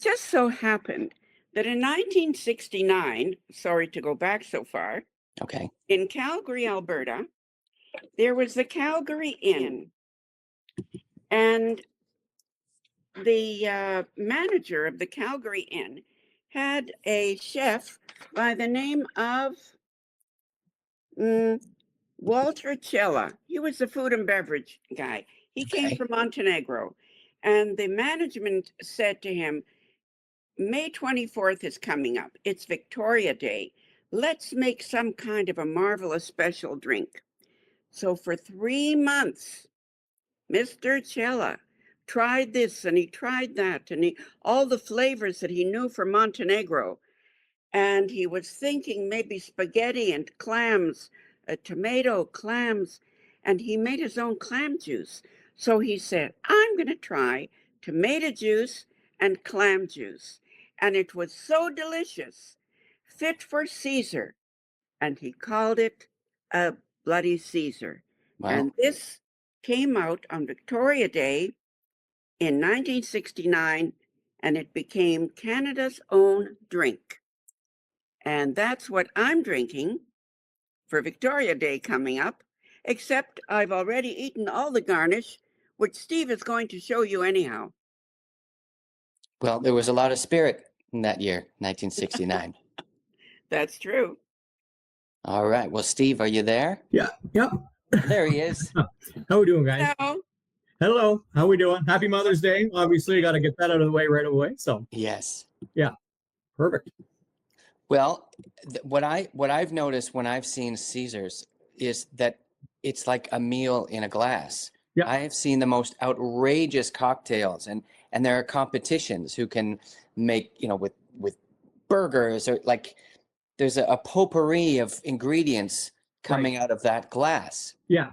It just so happened that in 1969, sorry to go back so far, Okay. in Calgary, Alberta, there was the Calgary Inn. And the manager of the Calgary Inn had a chef by the name of Walter Cella. He was the food and beverage guy. He came from Montenegro. And the management said to him, May 24th is coming up. It's Victoria Day. Let's make some kind of a marvelous special drink. So for 3 months, Mr. Cella tried this and he tried that and all the flavors that he knew from Montenegro. And he was thinking maybe spaghetti and clams, tomato, clams, and he made his own clam juice. So he said, I'm going to try tomato juice and clam juice. And it was so delicious, fit for Caesar. And he called it a Bloody Caesar. Wow. And this came out on Victoria Day in 1969, and it became Canada's own drink. And that's what I'm drinking for Victoria Day coming up, except I've already eaten all the garnish, which Steve is going to show you anyhow. Well, there was a lot of spirit in that year, 1969. That's true. All right. Well, Steve, are you there? Yeah. There he is. How we doing, guys? Hello. Hello. How we doing? Happy Mother's Day. Obviously, you got to get that out of the way right away. So Yes. yeah, perfect. Well, what I've noticed when I've seen Caesars is that it's like a meal in a glass. Yeah. I have seen the most outrageous cocktails, and there are competitions who can make, with burgers, or like there's a potpourri of ingredients coming out of that glass. Yeah.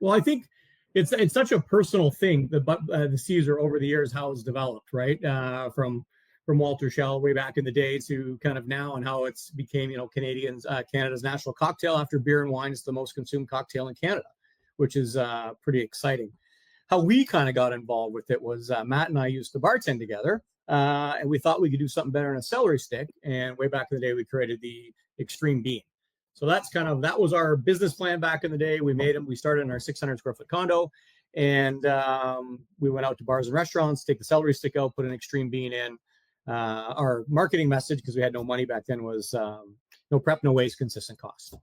Well, I think it's such a personal thing, the Caesar over the years, how it's developed, right? From Walter Schell way back in the day to kind of now, and how it's became, Canada's national cocktail. After beer and wine, it's the most consumed cocktail in Canada, which is pretty exciting. How we kind of got involved with it was Matt and I used to bartend together, and we thought we could do something better than a celery stick. And way back in the day, we created the Extreme Bean. So that was our business plan back in the day. We started in our 600 square foot condo, and we went out to bars and restaurants, take the celery stick out, put an Extreme Bean in. Our marketing message, because we had no money back then, was no prep, no waste, consistent cost.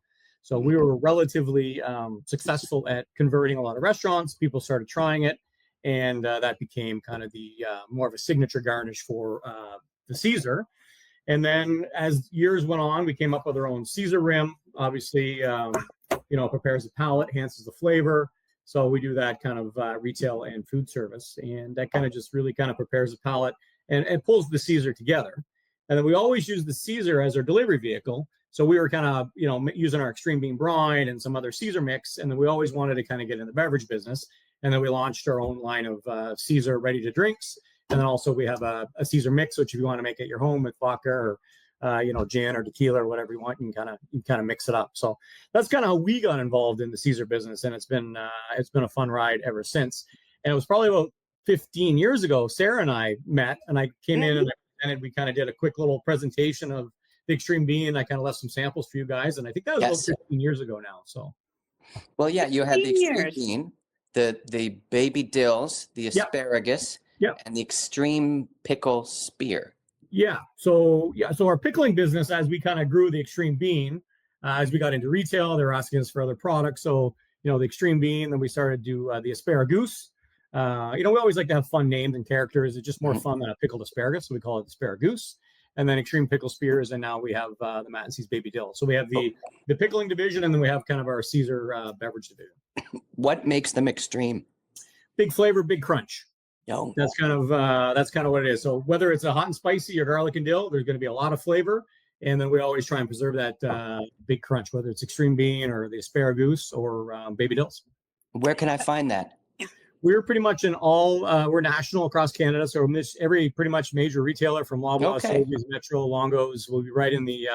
So we were relatively successful at converting a lot of restaurants. People started trying it, and that became kind of the more of a signature garnish for the Caesar. And then as years went on, we came up with our own Caesar rim. Obviously, prepares the palate, enhances the flavor. So we do that kind of retail and food service, and that kind of just really kind of prepares the palate and pulls the Caesar together. And then we always use the Caesar as our delivery vehicle. So we were kind of, using our Extreme Bean brine and some other Caesar mix. And then we always wanted to kind of get in the beverage business. And then we launched our own line of Caesar ready to drinks. And then also we have a Caesar mix, which if you want to make at your home with vodka or, gin or tequila or whatever you want, you can kind of mix it up. So that's kind of how we got involved in the Caesar business. And it's been a fun ride ever since. And it was probably about 15 years ago, Sarah and I met, and I came in and we kind of did a quick little presentation of the Extreme Bean. I kind of left some samples for you guys. And I think that was about 15 years ago now. So, well, yeah, you had the Extreme Bean, the baby dills, the asparagus, and the Extreme Pickle Spear. Yeah. So our pickling business, as we kind of grew the Extreme Bean, as we got into retail, they were asking us for other products. So, the Extreme Bean, then we started to do the asparagus. We always like to have fun names and characters. It's just more fun than a pickled asparagus. So we call it asparagus. And then Extreme Pickle Spears. And now we have the Matt and C's Baby Dill. So we have the pickling division, and then we have kind of our Caesar beverage division. What makes them extreme? Big flavor, big crunch. Yo. That's kind of what it is. So whether it's a hot and spicy or garlic and dill, there's going to be a lot of flavor. And then we always try and preserve that big crunch, whether it's Extreme Bean or the asparagus or Baby Dills. Where can I find that? We're pretty much in we're national across Canada. So every pretty much major retailer from Loblaw, Sobeys, Metro, Longos will be right in the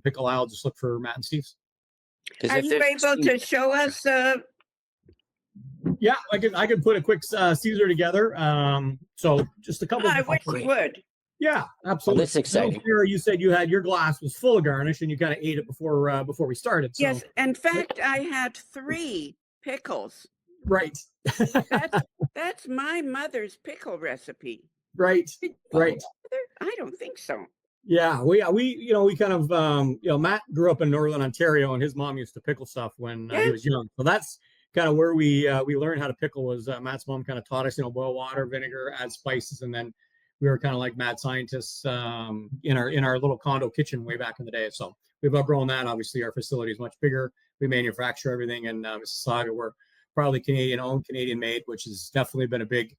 pickle aisle. Just look for Matt and Steve's. Are you able to show us? Yeah, I could put a quick Caesar together. So just a couple. I wish you would. Yeah, Well, absolutely. this is exciting. Sarah, you said you had your glass was full of garnish and you kind of ate it before we started. So. Yes, in fact, I had 3 pickles. Right. That's my mother's pickle recipe. Right. Right. I don't think so. Yeah, we we kind of Matt grew up in Northern Ontario and his mom used to pickle stuff when he was young. So that's kind of where we learned how to pickle. Was Matt's mom kind of taught us, boil water, vinegar, add spices, and then we were kind of like mad scientists in our little condo kitchen way back in the day. So we've outgrown that. Obviously, our facility is much bigger. We manufacture everything in Mississauga. We're probably Canadian owned, Canadian made, which has definitely been a big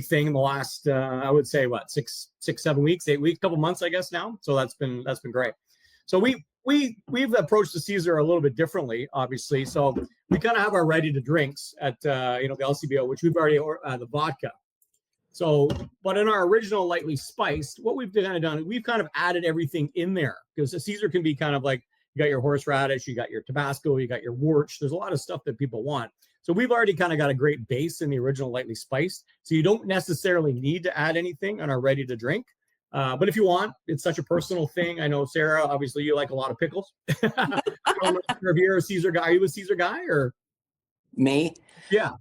thing in the last I would say 6, 7 weeks, 8 weeks, couple months, I guess now. So that's been great. So we've approached the Caesar a little bit differently, obviously. So we kind of have our ready to drinks at the LCBO, which we've already the vodka. So, but in our original lightly spiced, what we've kind of done, we've kind of added everything in there, because the Caesar can be kind of like, you got your horseradish, you got your Tabasco, you got your wort. There's a lot of stuff that people want. So we've already kind of got a great base in the original lightly spiced. So you don't necessarily need to add anything on our ready to drink. But if you want, it's such a personal thing. I know, Sarah, obviously you like a lot of pickles. I don't know if you're a Caesar guy. Are you a Caesar guy or? Me? Yeah.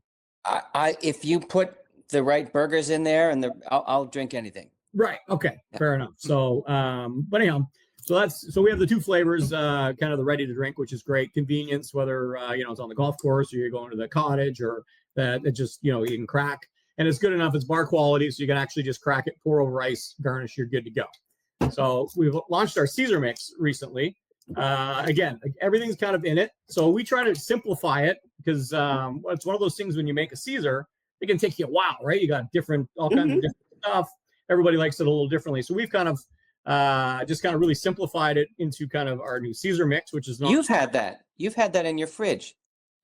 I if you put the right burgers in there and I'll drink anything. Right. Okay. Fair enough. So, but anyhow, so we have the 2 flavors, kind of the ready to drink, which is great convenience, whether, it's on the golf course or you're going to the cottage, or that it just, you can crack, and it's good enough. It's bar quality. So you can actually just crack it, pour over ice, garnish, you're good to go. So we've launched our Caesar mix recently. Again, everything's kind of in it. So we try to simplify it because, it's one of those things when you make a Caesar, it can take you a while, right? You got all kinds of different stuff. Everybody likes it a little differently. So we've kind of just kind of really simplified it into kind of our new Caesar mix, which is not. You've had that in your fridge.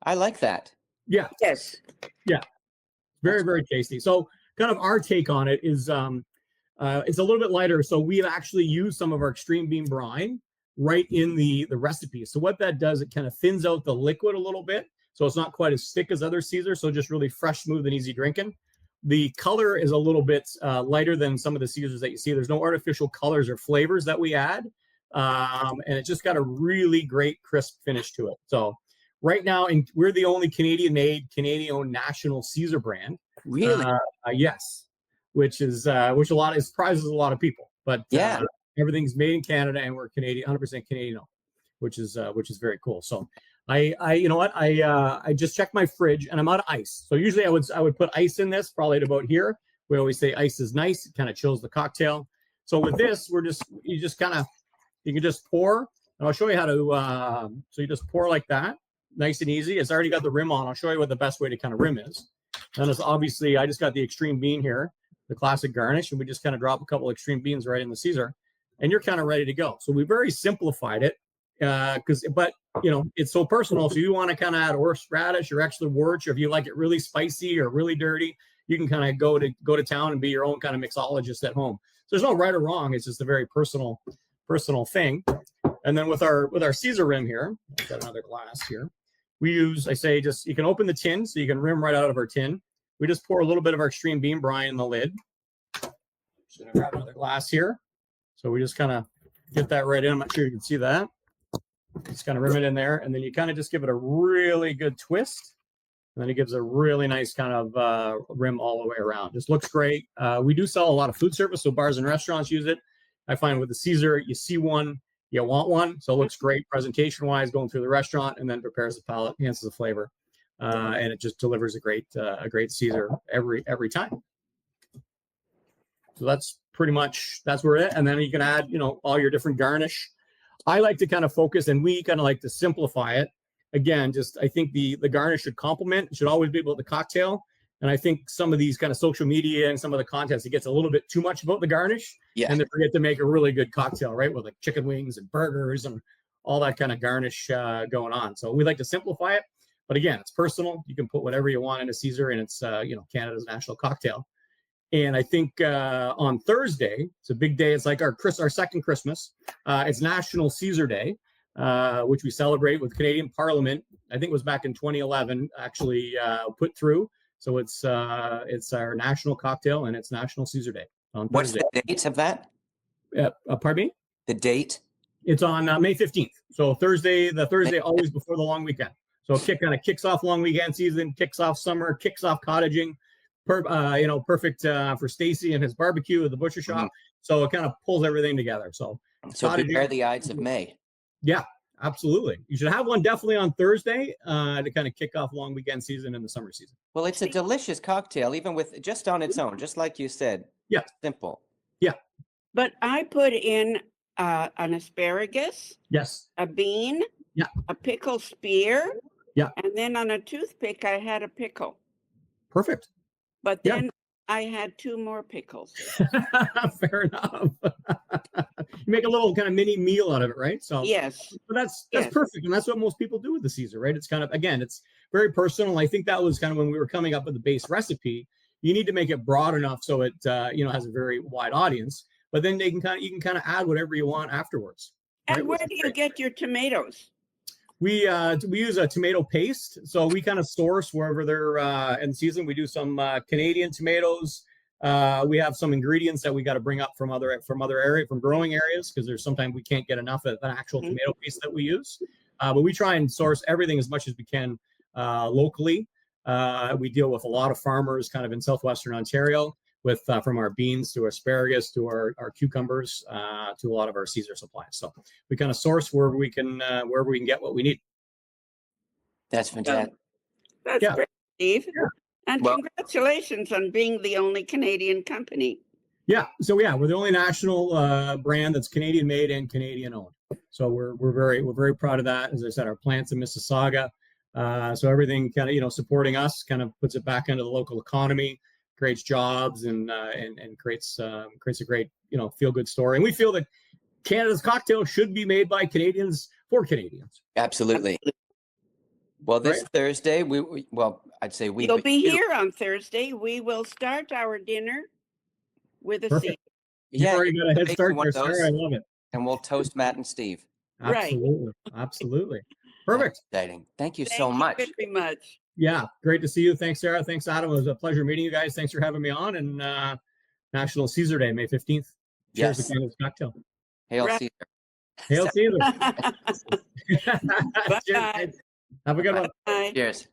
I like that. Yeah. Yes. Yeah. Very, very tasty. So kind of our take on it is it's a little bit lighter. So we've actually used some of our extreme bean brine right in the recipe. So what that does, it kind of thins out the liquid a little bit. So it's not quite as thick as other Caesars. So just really fresh, smooth, and easy drinking. The color is a little bit lighter than some of the Caesars that you see. There's no artificial colors or flavors that we add. And it just got a really great crisp finish to it. So right now, we're the only Canadian-made, Canadian-owned national Caesar brand. Really? Yes. Which surprises a lot of people. But yeah, everything's made in Canada, and we're Canadian, 100% Canadian, which is very cool. So I just checked my fridge and I'm out of ice. So usually I would put ice in this, probably at about here. We always say ice is nice. It kind of chills the cocktail. So with this, you can just pour, and I'll show you how to, so you just pour like that, nice and easy. It's already got the rim on. I'll show you what the best way to kind of rim is. And it's obviously, I just got the extreme bean here, the classic garnish, and we just kind of drop a couple extreme beans right in the Caesar, and you're kind of ready to go. So we very simplified it. But it's so personal. So you want to kind of add horseradish or extra wort, or if you like it really spicy or really dirty, you can kind of go to town and be your own kind of mixologist at home. So there's no right or wrong. It's just a very personal thing. And then with our Caesar rim here, I've got another glass here. We use, you can open the tin, so you can rim right out of our tin. We just pour a little bit of our extreme bean brine in the lid. Just gonna grab another glass here. So we just kind of get that right in. I'm not sure you can see that. Just kind of rim it in there, and then you kind of just give it a really good twist, and then it gives a really nice kind of rim all the way around. Just looks great. We do sell a lot of food service, so bars and restaurants use it. I find with the Caesar, you see one, you want one, so it looks great presentation-wise going through the restaurant, and then prepares the palate, enhances the flavor, and it just delivers a great Caesar every time. So that's pretty much that's where it. And then you can add all your different garnish. I like to kind of focus, and we kind of like to simplify it. Again, I think the garnish should complement. It should always be about the cocktail. And I think some of these kind of social media and some of the contents, it gets a little bit too much about the garnish. Yeah. And they forget to make a really good cocktail, right? With like chicken wings and burgers and all that kind of garnish going on. So we like to simplify it. But again, it's personal. You can put whatever you want in a Caesar, and it's Canada's national cocktail. And I think on Thursday, it's a big day. It's like our second Christmas. It's National Caesar Day, which we celebrate with Canadian Parliament. I think it was back in 2011, actually put through. So it's our national cocktail, and it's National Caesar Day on What's Thursday. the dates of that? Pardon me? The date? It's on May 15th. So Thursday, always before the long weekend. So kind of kicks off long weekend season, kicks off summer, kicks off cottaging. Perfect for Stacy and his barbecue at the butcher shop. So it kind of pulls everything together. So prepare the Ides of May. Yeah, absolutely. You should have one definitely on Thursday to kind of kick off long weekend season and the summer season. Well, it's a delicious cocktail, even with just on its own, just like you said. Yeah. Simple. Yeah. But I put in an asparagus, Yes. a bean, Yeah. a pickle spear, yeah, and then on a toothpick I had a pickle. Perfect. But then I had 2 more pickles. Fair enough. You make a little kind of mini meal out of it, right? So yes, but that's perfect, and that's what most people do with the Caesar, right? It's kind of, again, it's very personal. I think that was kind of when we were coming up with the base recipe. You need to make it broad enough so it has a very wide audience, but then you can kind of add whatever you want afterwards. And right? where do you get your tomatoes? We use a tomato paste, so we kind of source wherever they're in season. We do some Canadian tomatoes. We have some ingredients that we got to bring up from growing areas, because there's sometimes we can't get enough of an actual tomato paste that we use. But we try and source everything as much as we can locally. We deal with a lot of farmers kind of in southwestern Ontario, with from our beans to asparagus to our cucumbers to a lot of our Caesar supplies. So we kind of source wherever we can get what we need. That's fantastic. That's great, Steve. Yeah. And congratulations on being the only Canadian company. Yeah. So we're the only national brand that's Canadian made and Canadian owned. So we're very proud of that. As I said, our plant's in Mississauga. So everything kind of supporting us kind of puts it back into the local economy, creates jobs, and creates a great feel good story. And we feel that Canada's cocktail should be made by Canadians for Canadians. Absolutely. Well, this Thursday, I'd say You'll be here on Thursday. We will start our dinner with a Caesar. You've already got a head start there, Sarah. I love it. And we'll toast Matt and Steve. Absolutely. Absolutely. Perfect. Exciting. Thank you so much. Thank you very much. Yeah, great to see you. Thanks, Sarah. Thanks, Adam. It was a pleasure meeting you guys. Thanks for having me on. And National Caesar Day, May 15th. Cheers to Canada's cocktail. Hail Caesar. Hail Caesar. Bye. Have a good one. Bye. Cheers.